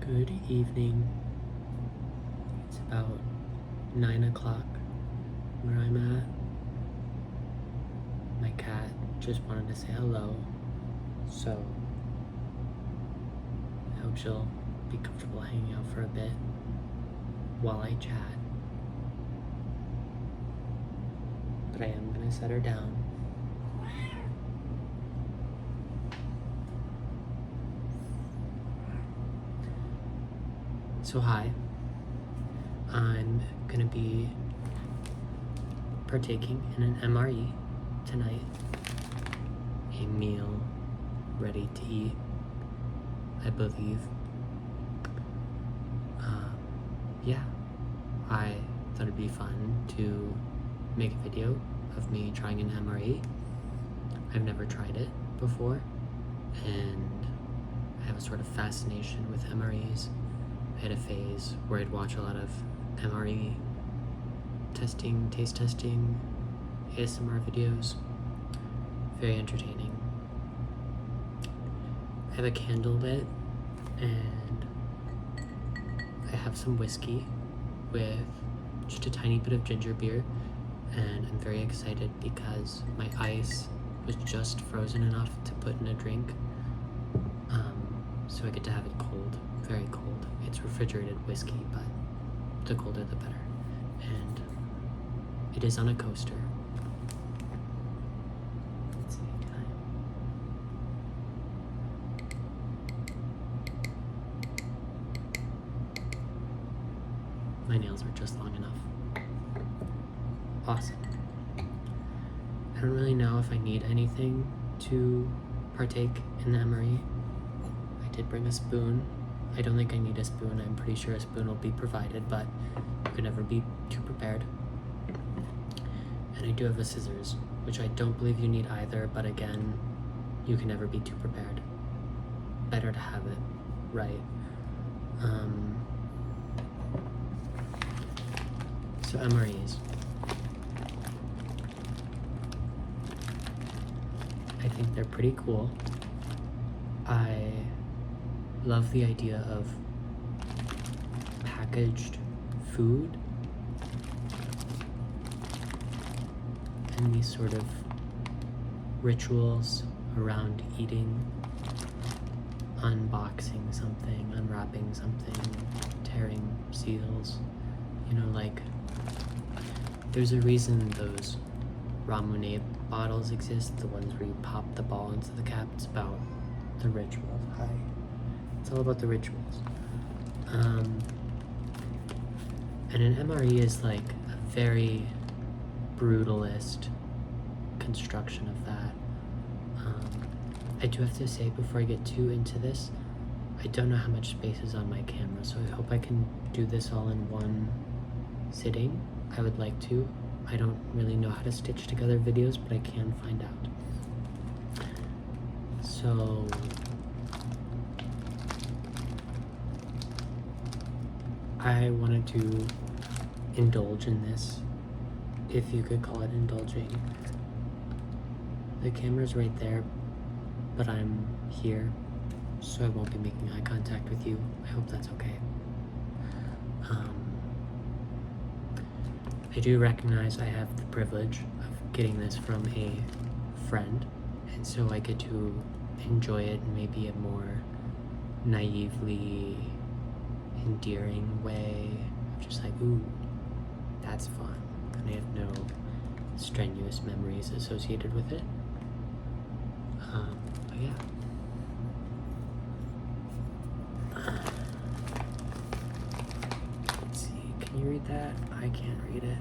Good evening. It's about 9 o'clock where I'm at. My cat just wanted to say hello, so I hope she'll be comfortable hanging out for a bit while I chat. But I am gonna set her down. So hi, I'm gonna be partaking in an MRE tonight, a meal ready to eat, I believe. Yeah, I thought it'd be fun to make a video of me trying an MRE. I've never tried it before, and I have a sort of fascination with MREs. I had a phase where I'd watch a lot of MRE testing, taste testing, ASMR videos. Very entertaining. I have a candle lit and I have some whiskey with just a tiny bit of ginger beer, and I'm very excited because my ice was just frozen enough to put in a drink, so I get to have it cold, very cold. It's refrigerated whiskey, but the colder the better. And it is on a coaster. Let's see, can I? My nails are just long enough. Awesome. I don't really know if I need anything to partake in the MRE. I did bring a spoon. I don't think I need a spoon. I'm pretty sure a spoon will be provided, but you can never be too prepared. And I do have the scissors, which I don't believe you need either, but again, you can never be too prepared. Better to have it right. So MREs. I think they're pretty cool. I love the idea of packaged food and these sort of rituals around eating, unboxing something, unwrapping something, tearing seals. You know, like, there's a reason those Ramonade bottles exist, the ones where you pop the ball into the cap. It's about the ritual. Hi. It's all about the rituals. And an MRE is like a very brutalist construction of that. I do have to say, before I get too into this, I don't know how much space is on my camera, so I hope I can do this all in one sitting. I would like to. I don't really know how to stitch together videos, but I can find out. So I wanted to indulge in this, if you could call it indulging. The camera's right there, but I'm here, so I won't be making eye contact with you. I hope that's okay. I do recognize I have the privilege of getting this from a friend, and so I get to enjoy it in maybe a more naively endearing way, just like, ooh, that's fun, and I have no strenuous memories associated with it. But yeah. Let's see, can you read that? I can't read it.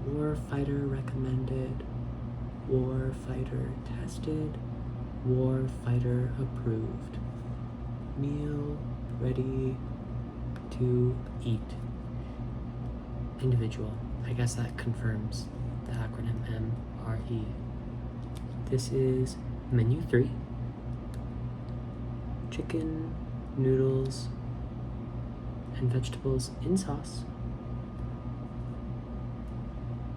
Warfighter recommended, warfighter tested, warfighter approved. Meal ready to eat. Individual. I guess that confirms the acronym MRE. This is menu 3. Chicken, noodles, and vegetables in sauce.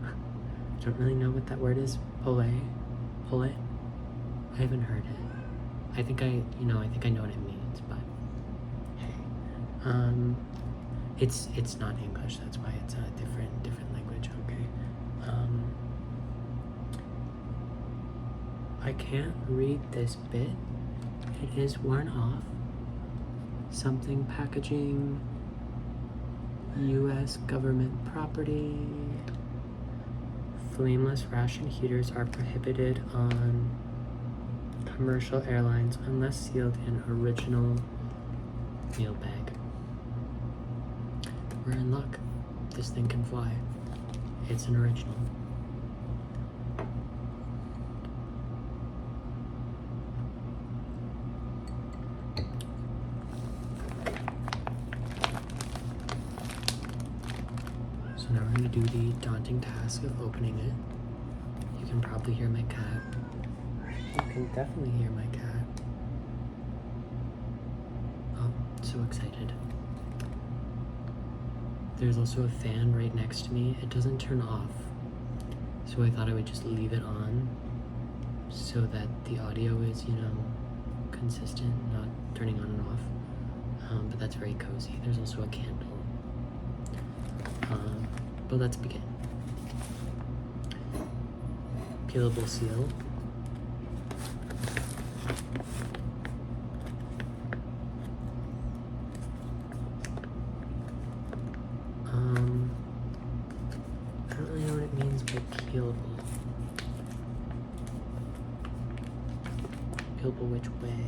I don't really know what that word is. Pole? I haven't heard it. I think I know what it means, but It's not English. That's why it's a different language. Okay. I can't read this bit. It is worn off. Something packaging. U.S. government property. Flameless ration heaters are prohibited on commercial airlines unless sealed in original meal bag. We're in luck. This thing can fly. It's an original. So now we're going to do the daunting task of opening it. You can probably hear my cat. You can definitely hear my cat. Oh, so excited. There's also a fan right next to me. It doesn't turn off. So I thought I would just leave it on so that the audio is, consistent, not turning on and off. But that's very cozy. There's also a candle. But let's begin. Peelable seal. I don't really know what it means by peelable. Peelable which way?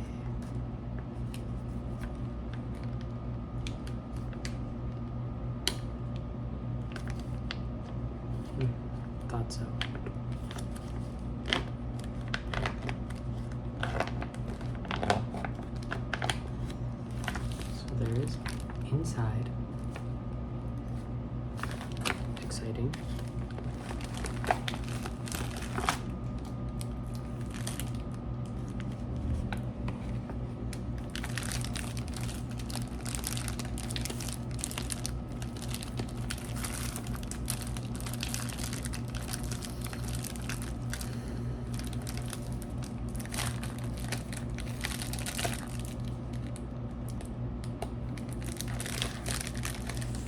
Thought so. So there is inside. Exciting.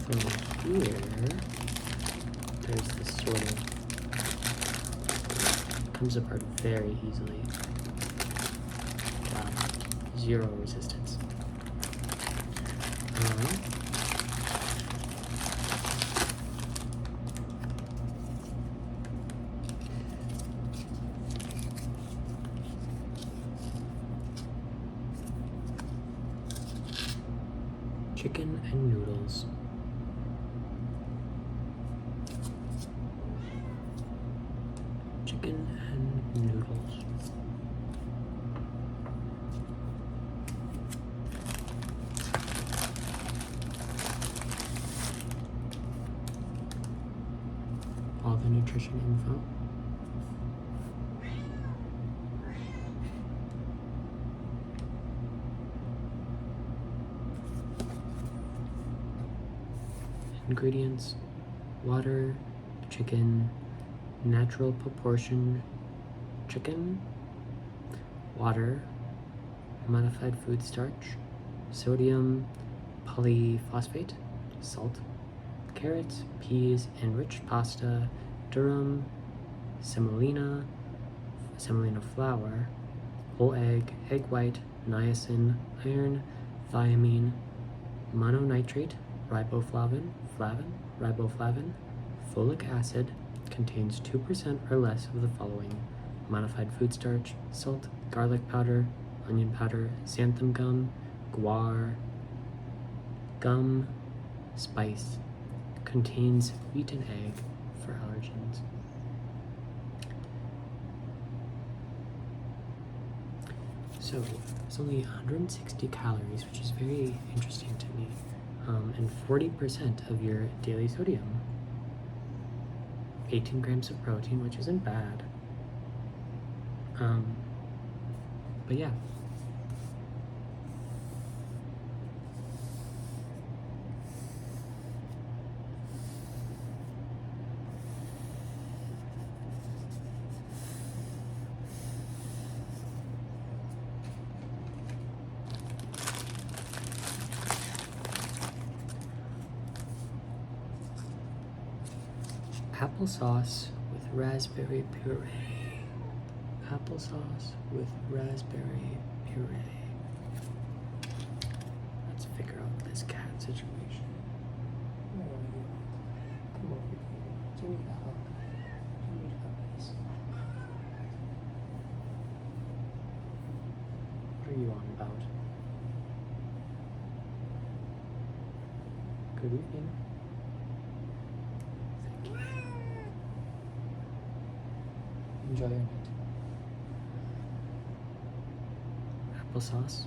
So here, there's this sort of, comes apart very easily. Wow, zero resistance. Chicken and noodles. Chicken and noodles. All the nutrition info. Ingredients: water, chicken, natural proportion chicken, water, modified food starch, sodium polyphosphate, salt, carrots, peas, enriched pasta, durum, semolina flour, whole egg, egg white, niacin, iron, thiamine, mononitrate, riboflavin, folic acid, contains 2% or less of the following: modified food starch, salt, garlic powder, onion powder, xanthan gum, guar, gum, spice. Contains wheat and egg for allergens. So it's only 160 calories, which is very interesting to me, and 40% of your daily sodium. 18 grams of protein, which isn't bad. But yeah. applesauce with raspberry puree. Applesauce with raspberry puree. Let's figure out this cat situation. Where are you? Come over here. Do you need a hug? Do you need puppies? What are you on about? Good evening. Enjoy your night. Applesauce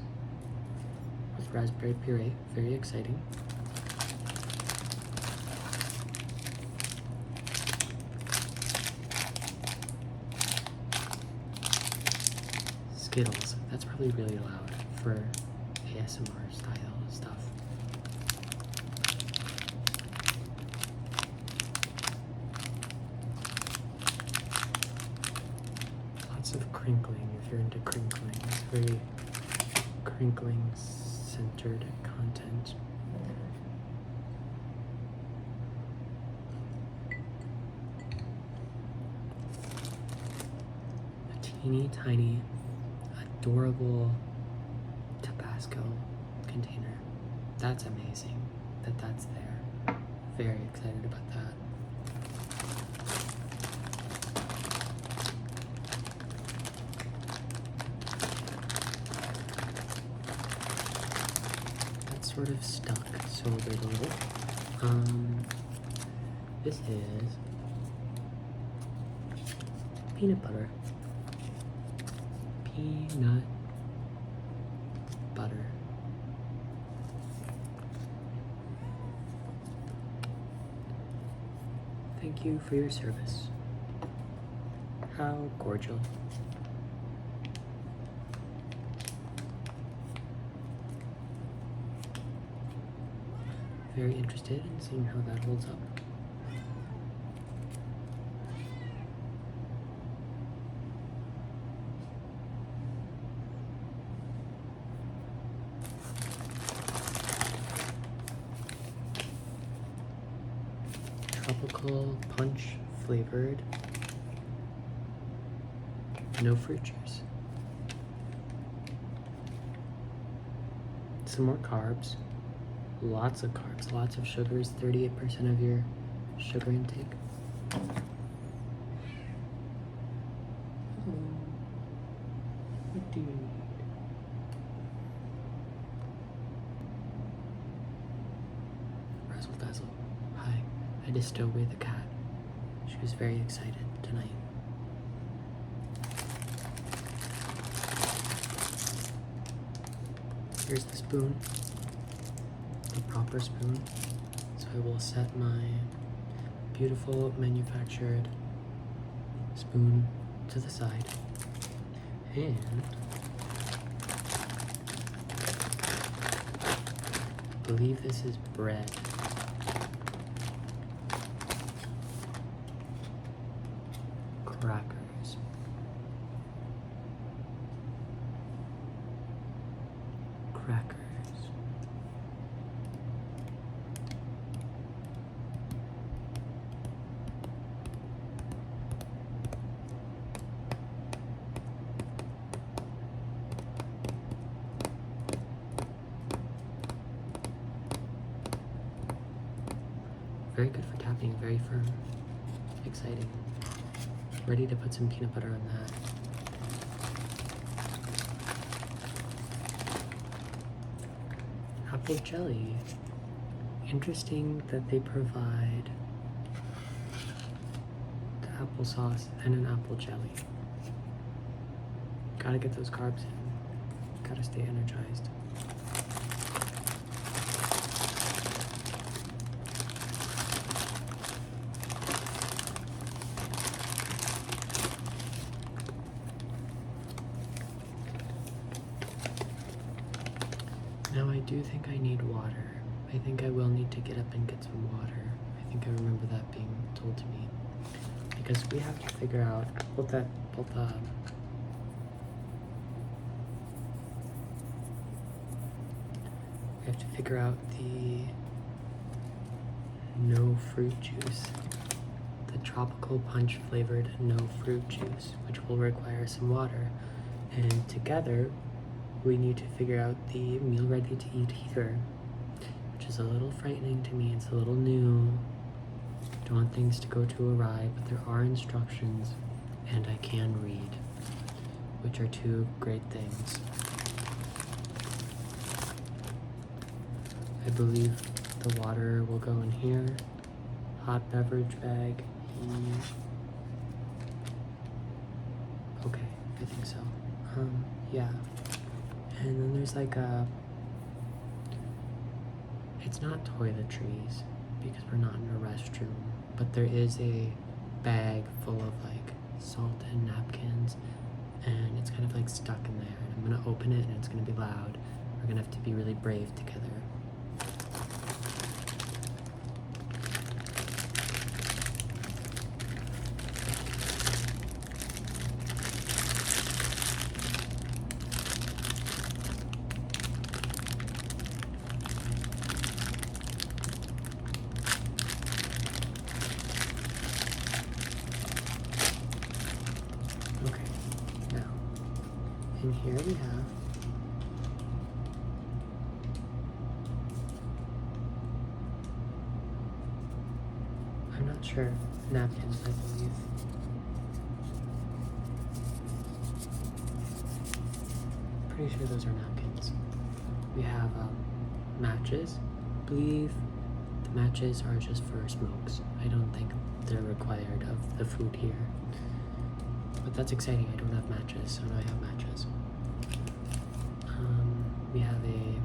with raspberry puree, very exciting. Skittles, that's probably really loud for ASMR style stuff. Lots of crinkling if you're into crinkling. It's very crinkling centered content. A teeny tiny adorable Tabasco container. That's amazing that that's there. Very excited about that. That's sort of stuck, so little. This is peanut butter. Peanut butter. Thank you for your service. How cordial. Very interested in seeing how that holds up. Tropical punch flavored, no fruit juice. Some more carbs, lots of carbs, lots of sugars, 38% of your sugar intake. Hello. What do you need? Razzle dazzle. Hi. I just stowed away the cat. She was very excited tonight. Here's the spoon, the proper spoon. So I will set my beautiful manufactured spoon to the side. And I believe this is bread. Crackers. Crackers. Very good for tapping, very firm. Exciting. Ready to put some peanut butter on that. Apple jelly. Interesting that they provide the applesauce and an apple jelly. Gotta get those carbs in. Gotta stay energized. Now I do think I need water. I think I will need to get up and get some water. I think I remember that being told to me. Because we have to figure out we have to figure out the no fruit juice. The a tropical punch flavored no fruit juice, which will require some water. And together, we need to figure out the meal ready to eat heater, which is a little frightening to me. It's a little new. Don't want things to go too awry, but there are instructions and I can read, which are two great things. I believe the water will go in here. Hot beverage bag. Okay, I think so. Yeah. And then there's like it's not toiletries because we're not in a restroom, but there is a bag full of like salt and napkins, and it's kind of like stuck in there. And I'm gonna open it and it's gonna be loud. We're gonna have to be really brave together. Okay, now, in here we have I'm not sure, napkins, I believe. Pretty sure those are napkins. We have matches. I believe the matches are just for smokes. I don't think they're required of the food here. But that's exciting. I don't have matches, so now I have matches. We have a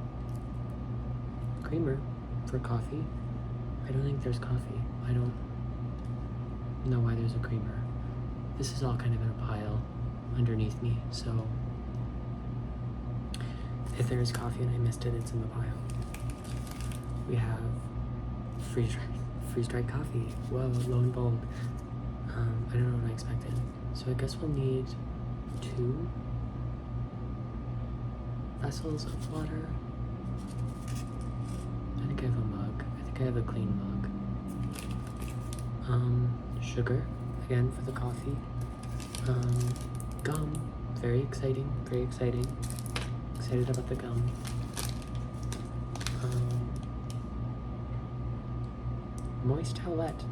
creamer for coffee. I don't think there's coffee. I don't know why there's a creamer. This is all kind of in a pile underneath me, so if there is coffee and I missed it, it's in the pile. We have freeze-dried coffee. Whoa, lo and behold. I don't know what I expected. So I guess we'll need 2 vessels of water. I think I have a mug. I think I have a clean mug. Sugar, again for the coffee. Gum, very exciting, very exciting. Excited about the gum. Moist towelette.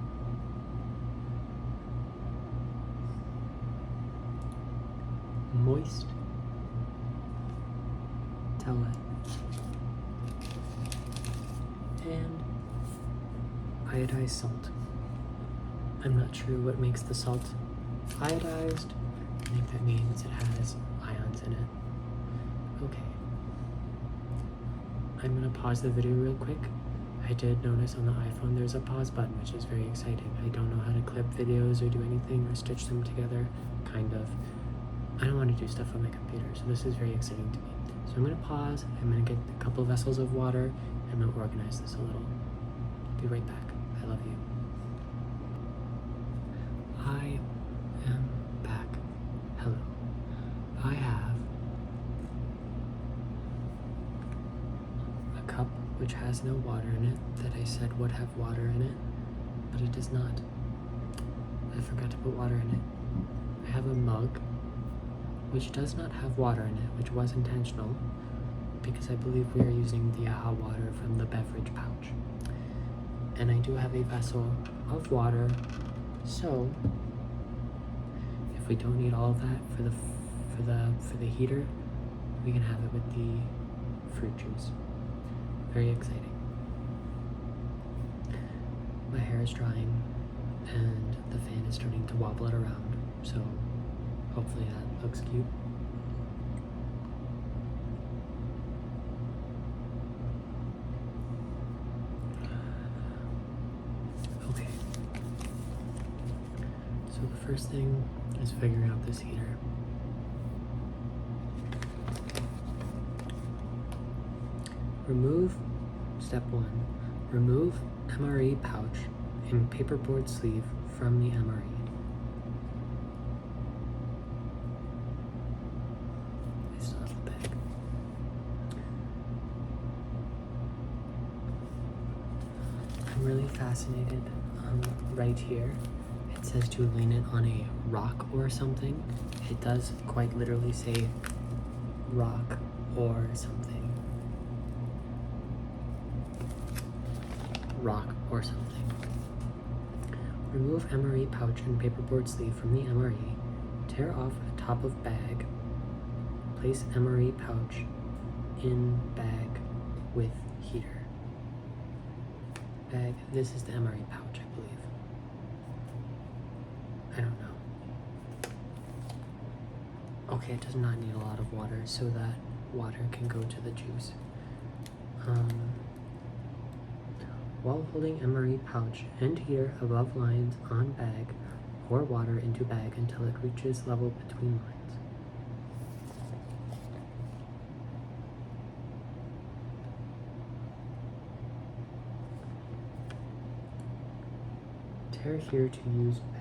Moist towelette. And iodized salt. I'm not sure what makes the salt iodized. I think that means it has ions in it. Okay. I'm gonna pause the video real quick. I did notice on the iPhone there's a pause button, which is very exciting. I don't know how to clip videos or do anything or stitch them together, kind of. I don't want to do stuff on my computer, so this is very exciting to me. So I'm gonna pause, I'm gonna get a couple vessels of water, and I'm gonna organize this a little. Be right back. I love you. I am back. Hello. I have a cup which has no water in it that I said would have water in it, but it does not. I forgot to put water in it. I have a mug which does not have water in it, which was intentional because I believe we are using the AHA water from the beverage pouch. And I do have a vessel of water, so if we don't need all of that for the heater, we can have it with the fruit juice. Very exciting. My hair is drying and the fan is starting to wobble it around, so hopefully that looks cute. Okay. So the first thing is figuring out this heater. Step 1. Remove MRE pouch and paperboard sleeve from the MRE. I still have the bag. I'm really fascinated right here. It says to lean it on a rock or something. It does quite literally say rock or something. Rock or something. Remove MRE pouch and paperboard sleeve from the MRE. Tear off top of bag. Place MRE pouch in bag with heater. Bag, this is the MRE pouch, I believe. I don't know. Okay, it does not need a lot of water, so that water can go to the juice. While holding MRE pouch and heater above lines on bag, pour water into bag until it reaches level between lines. Tear here to use bag.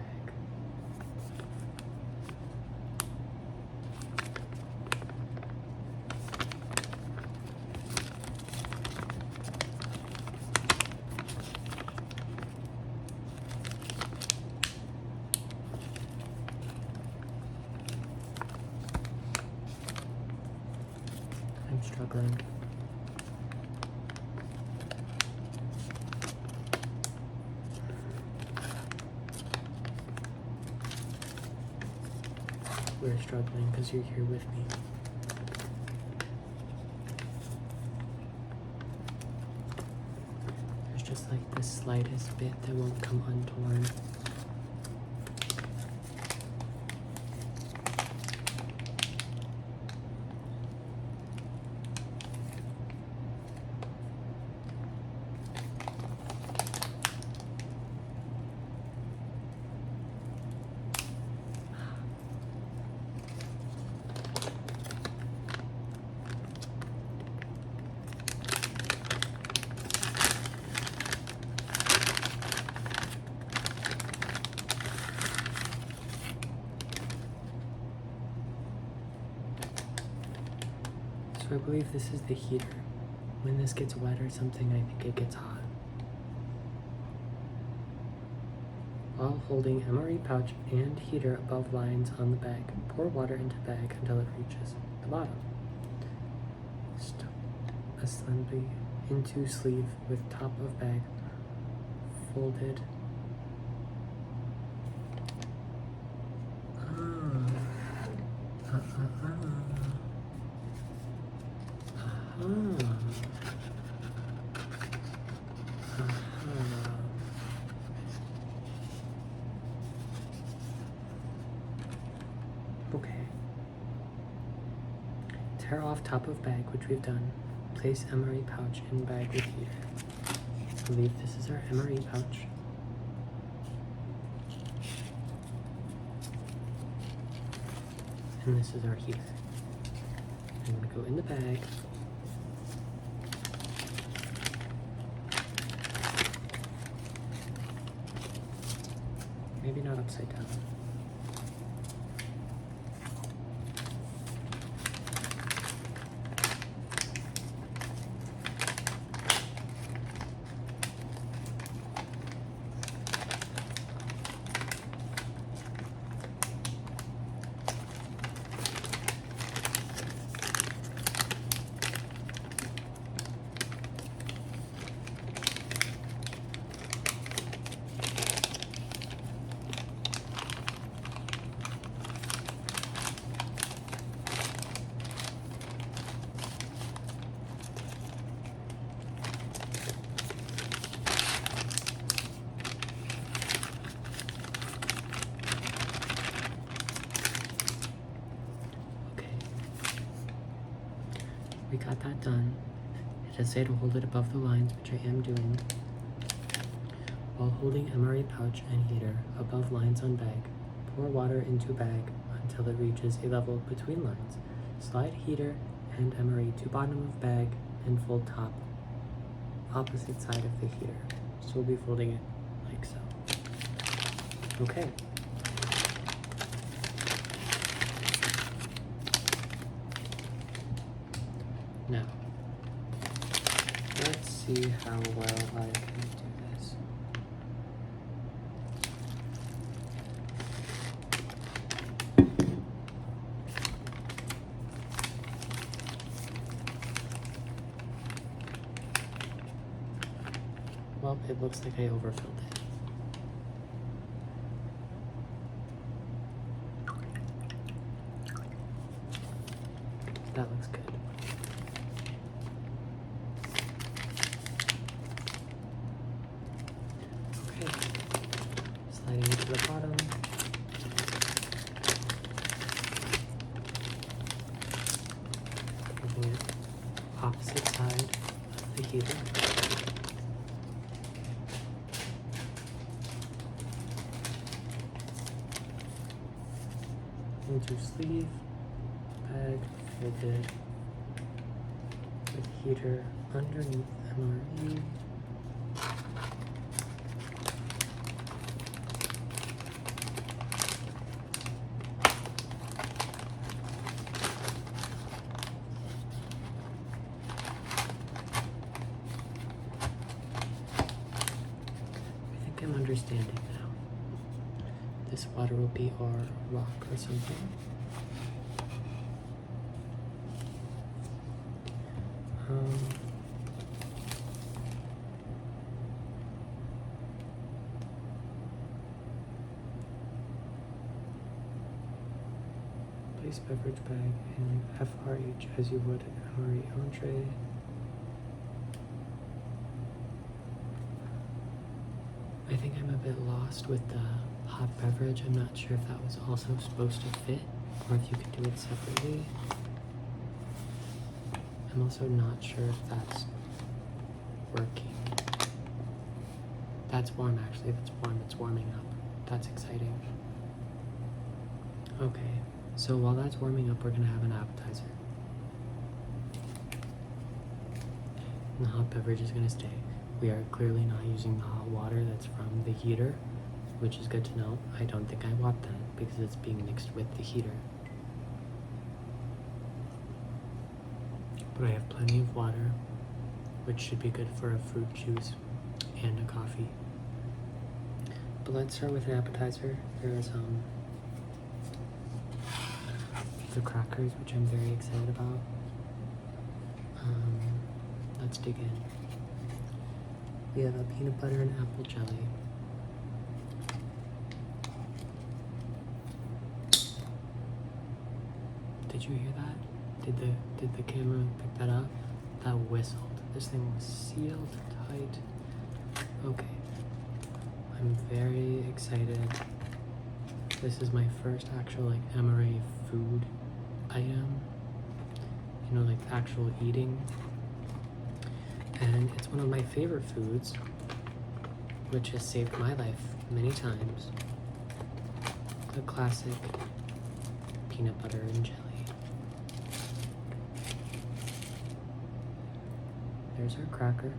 I'm struggling. We're struggling because you're here with me. There's just like the slightest bit that won't come untorn. So I believe this is the heater. When this gets wet or something, I think it gets hot. While holding MRE pouch and heater above lines on the bag, pour water into bag until it reaches the bottom. Assembly into sleeve with top of bag folded. Okay. Tear off top of bag, which we've done. Place MRE pouch in bag with heater. I believe this is our MRE pouch. And this is our heater. I'm gonna go in the bag. Maybe not upside down. We got that done. It does say to hold it above the lines, which I am doing. While holding MRE pouch and heater above lines on bag, pour water into bag until it reaches a level between lines. Slide heater and MRE to bottom of bag and fold top opposite side of the heater. So we'll be folding it like so. Okay. Now, let's see how well I can do this. Well, it looks like I overfilled it. That looks good. Okay, sliding it to the bottom. Moving it opposite side of the heater. Into sleeve, bag, folded, with heater underneath MRE. I think I'm understanding now. This water will be our rock or something. Place beverage bag in FRH as you would an MRE entree. I think I'm a bit lost with the hot beverage. I'm not sure if that was also supposed to fit or if you could do it separately. I'm also not sure if that's working. That's warm actually, that's warm, it's warming up. That's exciting. Okay, so while that's warming up, we're gonna have an appetizer. And the hot beverage is gonna stay. We are clearly not using the hot water that's from the heater, which is good to know. I don't think I want that because it's being mixed with the heater. But I have plenty of water, which should be good for a fruit juice and a coffee. But let's start with an appetizer. There's the crackers, which I'm very excited about. Let's dig in. We have a peanut butter and apple jelly. Did you hear that? Did the camera pick that up? That whistled. This thing was sealed tight. Okay. I'm very excited. This is my first actual like MRE food item. You know, like actual eating. And it's one of my favorite foods, which has saved my life many times. The classic peanut butter and jelly. There's our cracker.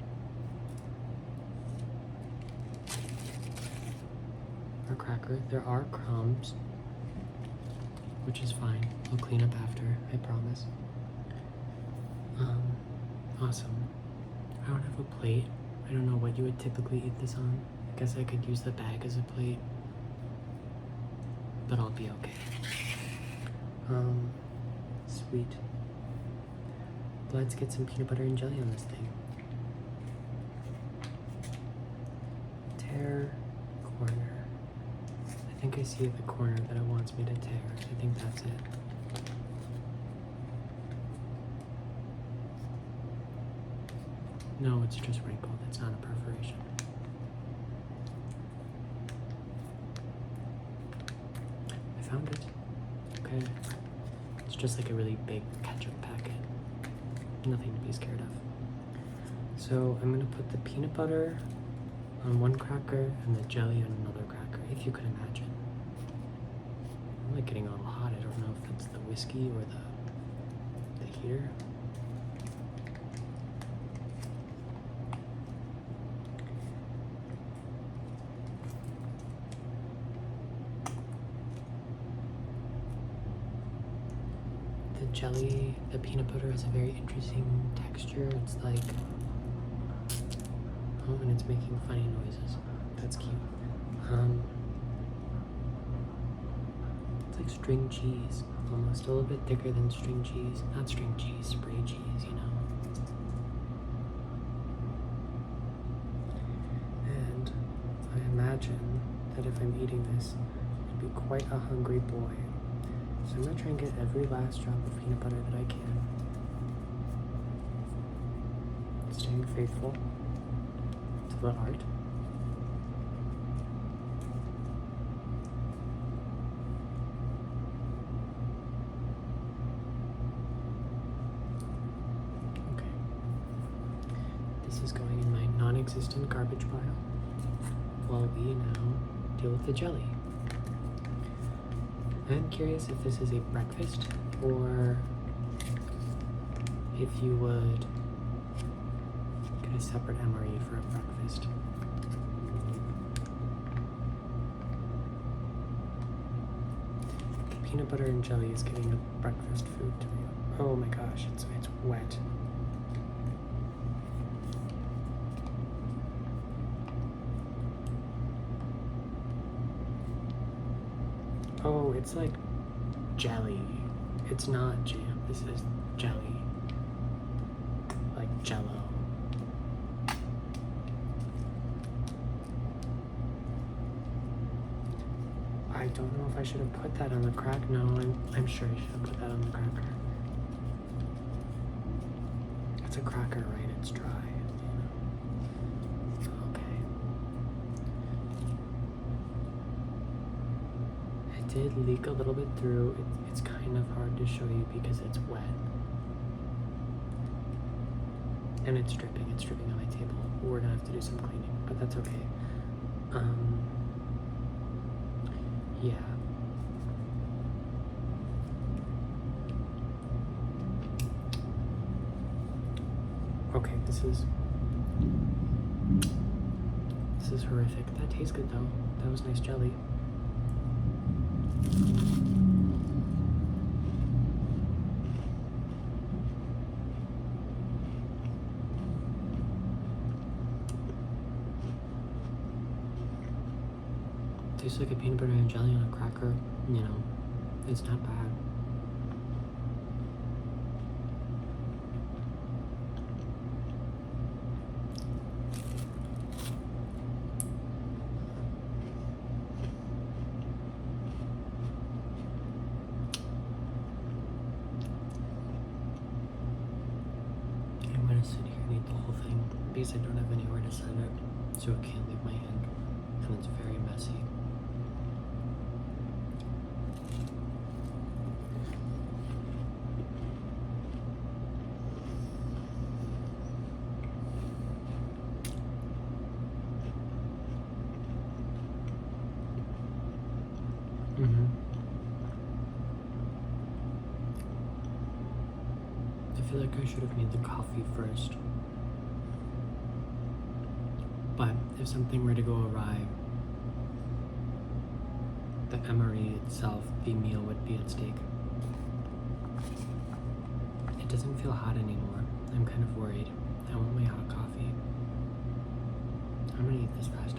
Our cracker. There are crumbs, which is fine. I'll clean up after, I promise. Awesome. I don't have a plate. I don't know what you would typically eat this on. I guess I could use the bag as a plate, but I'll be okay. Sweet. Let's get some peanut butter and jelly on this thing. Tear corner. I think I see the corner that it wants me to tear. I think that's it. No, it's just wrinkled. It's not a perforation. I found it. Okay. It's just like a really big ketchup packet. Nothing to be scared of. So I'm gonna put the peanut butter on one cracker and the jelly on another cracker, if you could imagine. I'm like getting a little hot. I don't know if it's the whiskey or the heater. The jelly, the peanut butter has a very interesting texture. It's like, oh, and it's making funny noises. That's cute. It's like string cheese, almost a little bit thicker than string cheese. Not string cheese, spray cheese, you know. imagine that if I'm eating this, I'd be quite a hungry boy. So I'm gonna try and get every last drop of peanut butter that I can. Staying faithful to the art. Okay. This is going in my non-existent garbage pile while we now deal with the jelly. I'm curious if this is a breakfast or if you would get a separate MRE for a breakfast. Peanut butter and jelly is getting a breakfast food to me. Oh my gosh, it's wet. Oh, it's like jelly. It's not jam. This is jelly. Like Jello. I don't know if I should have put that on the crack. No, I'm sure I should have put that on the cracker. It's a cracker, right? It's dry. Did leak a little bit through. It's kind of hard to show you because it's wet. And it's dripping on my table. We're gonna have to do some cleaning, but that's okay. Yeah. Okay, this is horrific. That tastes good though. That was nice jelly. Tastes like a peanut butter and jelly on a cracker, you know, it's not bad. I'm gonna sit here and eat the whole thing because I don't have anywhere to set it, so it can't leave my hand, and it's very messy. I feel like I should have made the coffee first. But if something were to go awry, the MRE itself, the meal would be at stake. It doesn't feel hot anymore. I'm kind of worried. I want my hot coffee. I'm gonna eat this faster.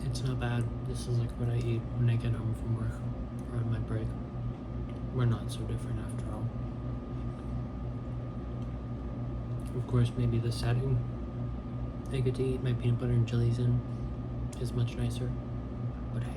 It's not bad. This is like what I eat when I get home from work or on my break. We're not so different after all. Of course, maybe the setting I get to eat my peanut butter and jellies in is much nicer, but hey.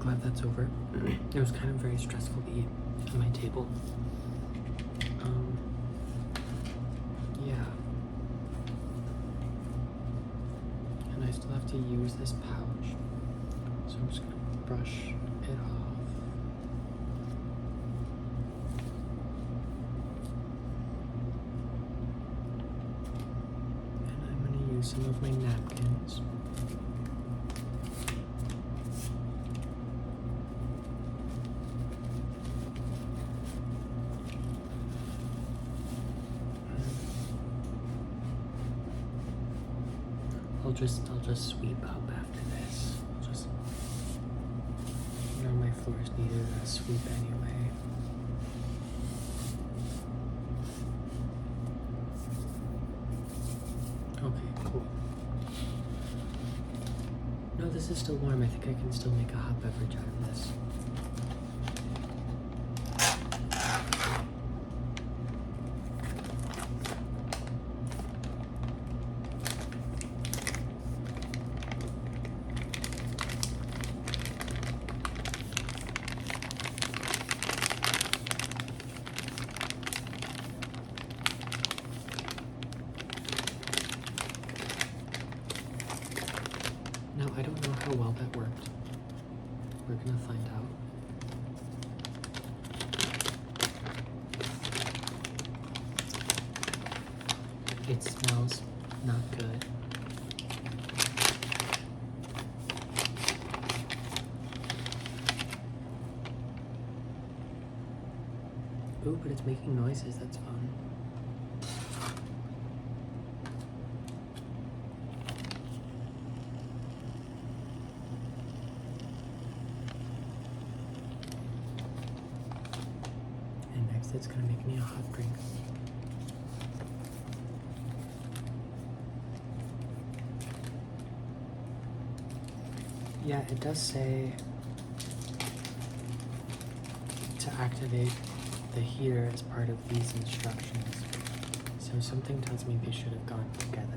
glad that's over. It was kind of very stressful to eat at my table. Yeah. And I still have to use this pouch. So I'm just gonna brush it off. And I'm gonna use some of my napkins. I'll just sweep up after this. My floors needed a sweep anyway. Okay, cool. No, this is still warm. I think I can still make a hot beverage out of this. Now, I don't know how well that worked. We're gonna find out. It smells not good. Ooh, but it's making noises, that's fun. It's gonna make me a hot drink. Yeah, it does say to activate the heater as part of these instructions. So something tells me they should have gone together.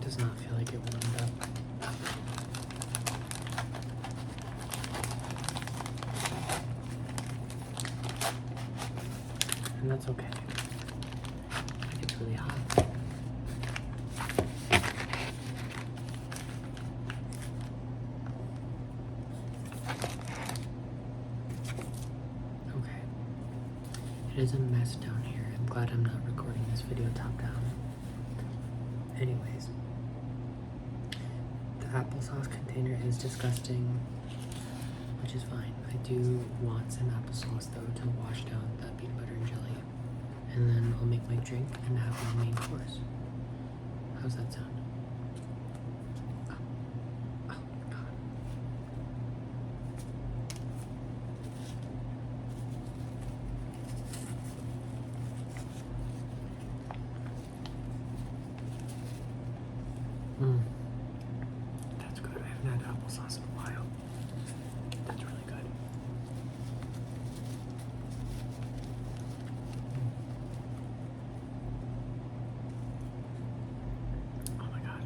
Does not feel like it warmed up. And that's okay. It's really hot. Okay. It is a mess down here. I'm glad I'm not recording this video top down. Anyways. Applesauce container is disgusting, which is fine. I do want some applesauce though to wash down that peanut butter and jelly, and then I'll make my drink and have my main course. How's that sound? Oh, oh God. That's good. I haven't had applesauce in a while. That's really good. Oh my God.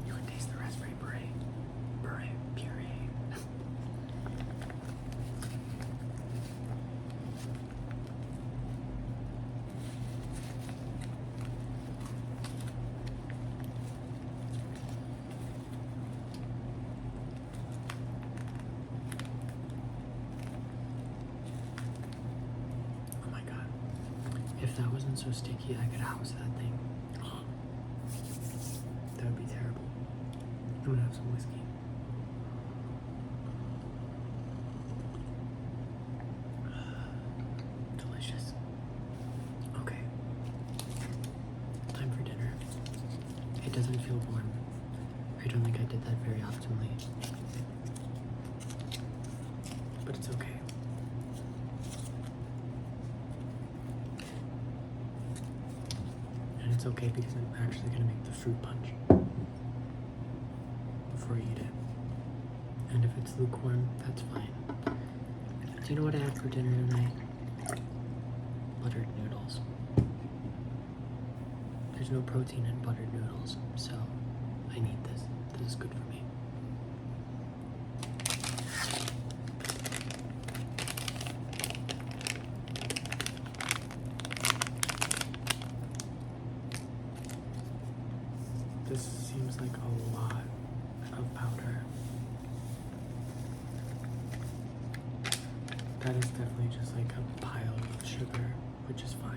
You can taste the raspberry puree. Puree. one's so sticky I could house that thing. Oh, that would be terrible. I'm gonna have some whiskey. Delicious. Okay. Time for dinner. It doesn't feel warm. I don't think I did that very optimally. But it's okay. And it's okay because I'm actually gonna make the fruit punch before I eat it. And if it's lukewarm, that's fine. Do you know what I had for dinner tonight? Buttered noodles. There's no protein in buttered noodles, so I need this. This is good for me. This seems like a lot of powder. That is definitely just like a pile of sugar, which is fine.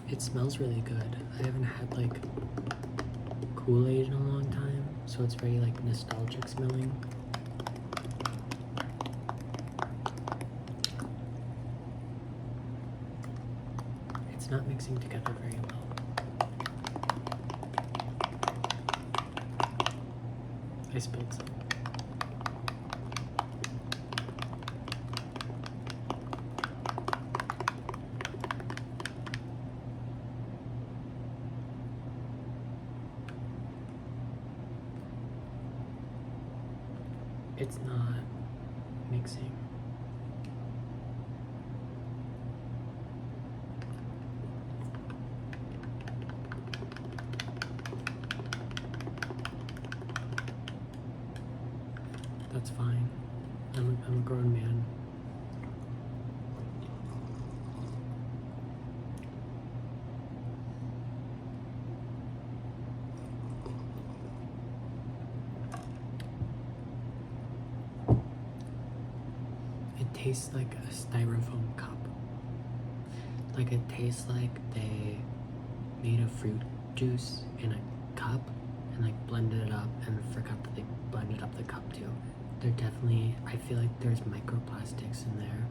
It smells really good. I haven't had like Kool-Aid in a long time, so it's very like nostalgic smelling. It's not mixing together very well. I spilled some. It's not mixing. That's fine. I'm a grown man. Tastes like a styrofoam cup. Like it tastes like they made a fruit juice in a cup and like blended it up and forgot that they blended up the cup too. They're definitely, I feel like there's microplastics in there.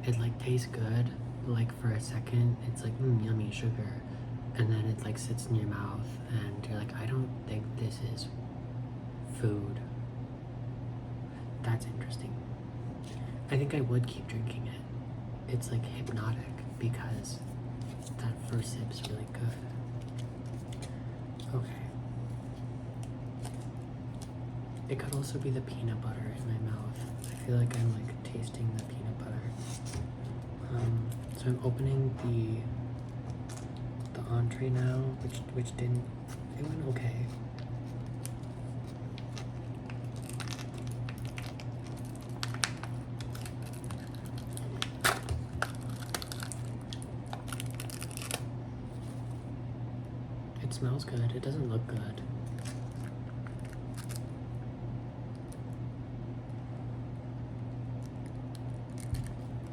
It like tastes good, but like for a second it's like yummy sugar, and then it like sits in your mouth and you're like, I don't think this is food. That's interesting. I think I would keep drinking it. It's like hypnotic because that first sip's really good. Okay. It could also be the peanut butter in my mouth. I feel like I'm like tasting the peanut butter. So I'm opening the entree now, which it went okay. It smells good. It doesn't look good.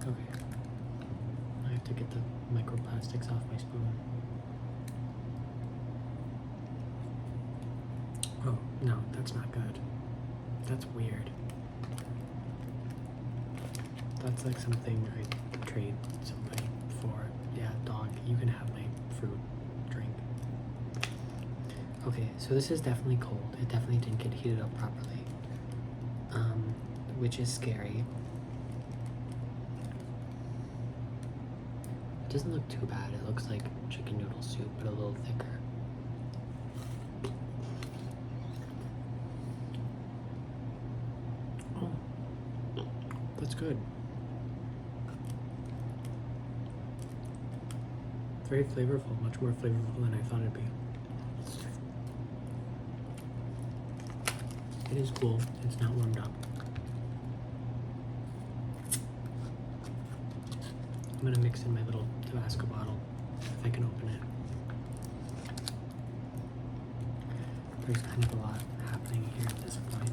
Okay. I have to get the microplastics off my spoon. Oh, no, that's not good. That's weird. That's like something I trade somebody for. Yeah, dog, you can have my fruit drink. Okay, so this is definitely cold. It definitely didn't get heated up properly, which is scary. It doesn't look too bad. It looks like chicken noodle soup, but a little thicker. Oh, that's good. Very flavorful, much more flavorful than I thought it'd be. It is cool. It's not warmed up. I'm gonna mix in my little Tabasco bottle if I can open it. There's kind of a lot happening here at this point.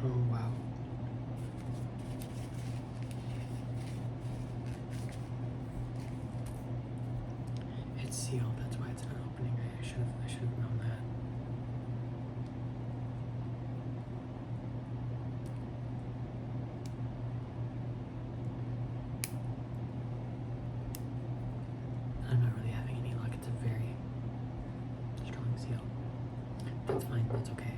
Oh wow. It's sealed, that's why it's not opening. I should have known that. I'm not really having any luck. It's a very strong seal. That's fine, that's okay.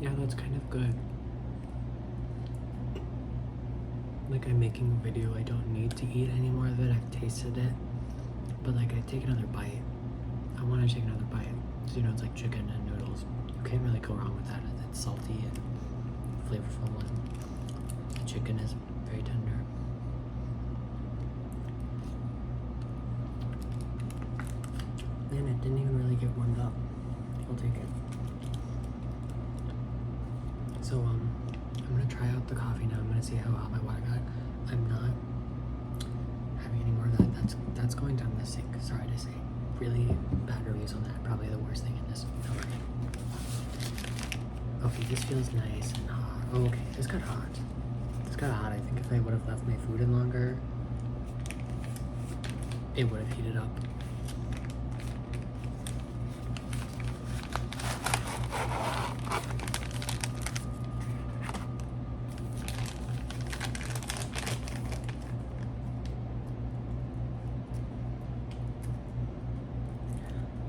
Yeah, that's kind of good. Like, I'm making a video, I don't need to eat any more of it. I've tasted it, but like, I take another bite. I want to take another bite. So, you know, it's like chicken and noodles. You can't really go wrong with that. It's salty and flavorful, and the chicken is very tender. Man, it didn't even really get warmed up. I'll take it. So, I'm gonna try out the coffee now. I'm gonna see how hot my water got. I'm not having any more of that. That's going down the sink. Sorry to say. Really bad reviews on that. Probably the worst thing in this MRE. Okay, this feels nice and hot. Oh, okay, this got hot. This got hot. I think if I would have left my food in longer, it would have heated up.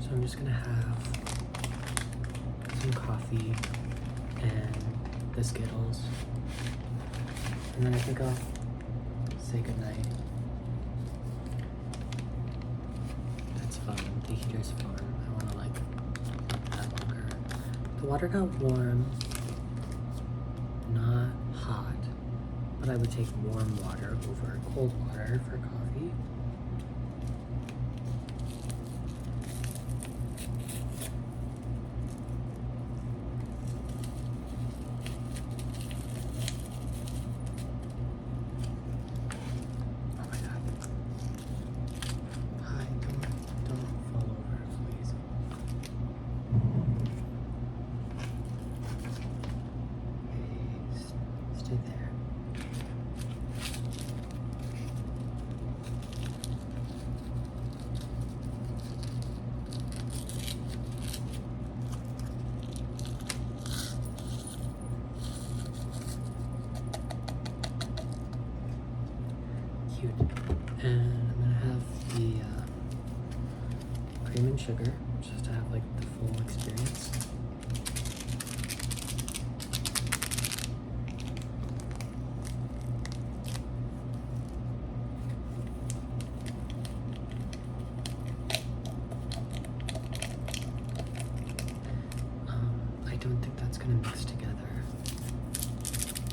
So I'm just gonna have some coffee and the Skittles, and then I think I'll say goodnight. That's fun. The heater's fun. I wanna like keep that longer. The water got warm, not hot, but I would take warm water over cold water for coffee. There. Cute. And I'm gonna have the cream and sugar, just to have like the full experience. I don't think that's gonna mix together,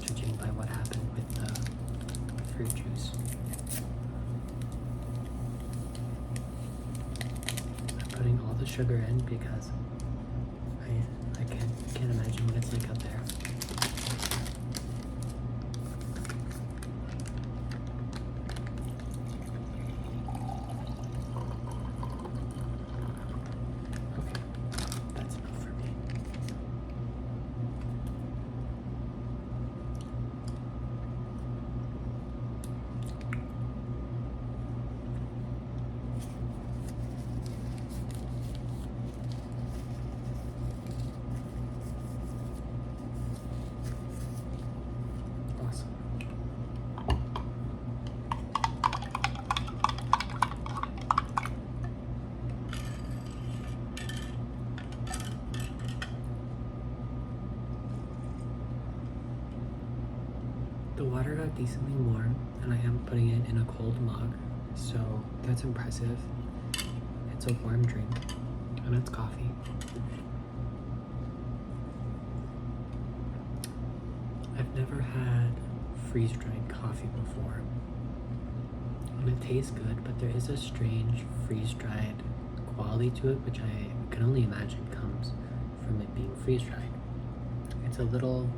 judging by what happened with the fruit juice. I'm putting all the sugar in because I can't imagine what it's like out there. The water got decently warm, and I am putting it in a cold mug, so that's impressive. It's a warm drink, and it's coffee. never had freeze-dried coffee before. And it tastes good, but there is a strange freeze-dried quality to it, which I can only imagine comes from it being freeze-dried. It's a little...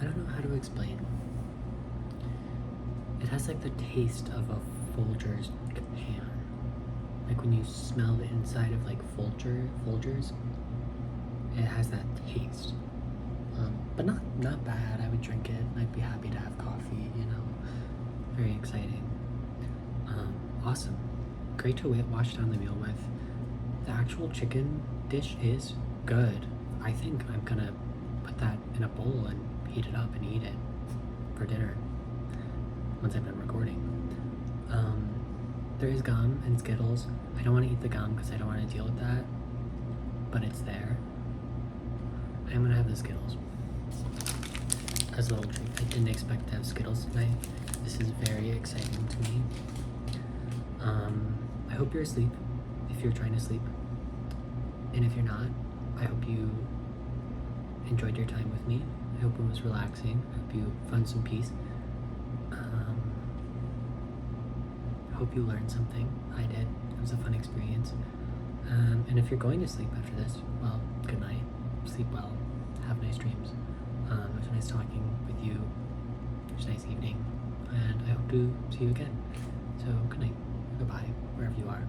I don't know how to explain. It has like the taste of a Folgers can. Like when you smell the inside of like Folgers, it has that taste. But not bad. I would drink it. I'd be happy to have coffee, you know. Very exciting. Awesome. Great to wash down the meal with. The actual chicken dish is good. I think I'm gonna put that in a bowl and heat it up and eat it for dinner once I'm done recording. There is gum and Skittles. I don't want to eat the gum because I don't want to deal with that, but it's there. I'm gonna have the Skittles as a little treat. I didn't expect to have Skittles tonight. This is very exciting to me. I hope you're asleep if you're trying to sleep, and if you're not, I hope you enjoyed your time with me. I hope it was relaxing. I hope you found some peace. I hope you learned something. I did. It was a fun experience. And if you're going to sleep after this, well, good night. Sleep well. Have nice dreams. It was nice talking with you. It was a nice evening. And I hope to see you again. So, good night. Goodbye, wherever you are.